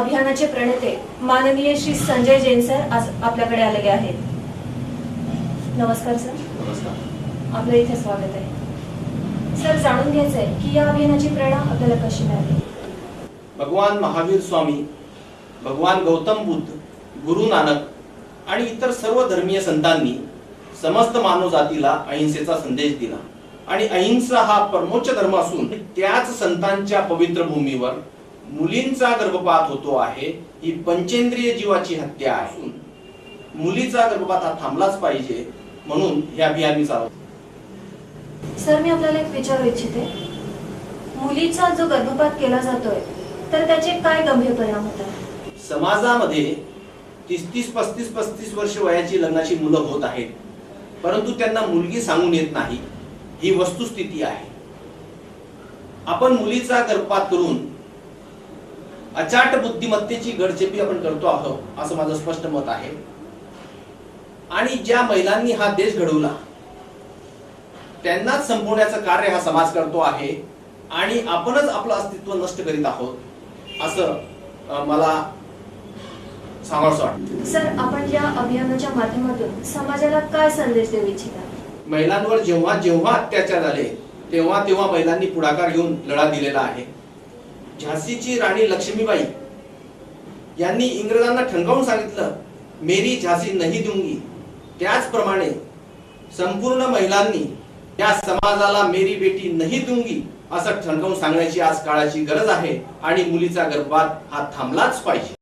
अभियानाचे प्रणेते माननीय श्री संजय जैन सर आज आपल्याकडे आलेले आहेत। नमस्कार सर। नमस्कार। आपलं इथे स्वागत आहे। सर, जाणून घ्यायचं आहे की या अभियानाची प्रेरणा आपल्याला कशी मिळाली? भगवान महावीर स्वामी, भगवान गौतम बुद्ध, गुरु नानक आणि इतर सर्व धर्मीय संतांनी समस्त मानवजातीला अहिंसेचा संदेश दिला आणि अहिंसा हा परमोच्च धर्म असून त्याच संतांच्या पवित्र भूमीवर मुलींचा गर्भपात होतो आहे। ही पंचेंद्रिय जीवाची हत्या आहे। मुलीचा गर्भपात हा थांबलाच पाहिजे म्हणून हे अभियान मी चालवतो। सर, मी आपल्याला एक विचारू इच्छिते, मुलीचा जो गर्भपात केला जातोय तर त्याचे काय गंभीर परिणाम होतात? समाजामध्ये 30-35 वर्ष वयाची लग्नाची मुलं होत आहेत, परंतु त्यांना मुलगी सांगून येत नाही, ही वस्तुस्थिती आहे। आपण मुलीचा गर्भपात करून अचाट बुद्धिमत्तेची गडचेपी आपण करतो आहोत असं माझं स्पष्ट मत आहे। आणि ज्या महिलांनी हा देश घडवला त्यांनाच संपवण्याचं कार्य हा समाज करतो आहे आणि आपणच आपलं अस्तित्व नष्ट करीत आहोत असं मला सांगावंसं वाटतं। सर, आपण या अभियानाच्या माध्यमातून समाजाला काय संदेश देऊ इच्छिता? महिलांवर जेव्हा जेव्हा अत्याचार झाले तेव्हा तेव्हा महिलांनी पुढाकार घेऊन लढा दिलेला आहे। झाशीची राणी लक्ष्मीबाई यांनी इंग्रजांना ठणकावून सांगितलं, मेरी झाशी नहीं दूंगी। त्याचप्रमाणे संपूर्ण महिलांनी या समाजाला मेरी बेटी नहीं दूंगी असं ठणकावून सांगण्याची आज काळाची गरज आहे आणि मुलीचा गर्भपात हा थांबलाच पाहिजे।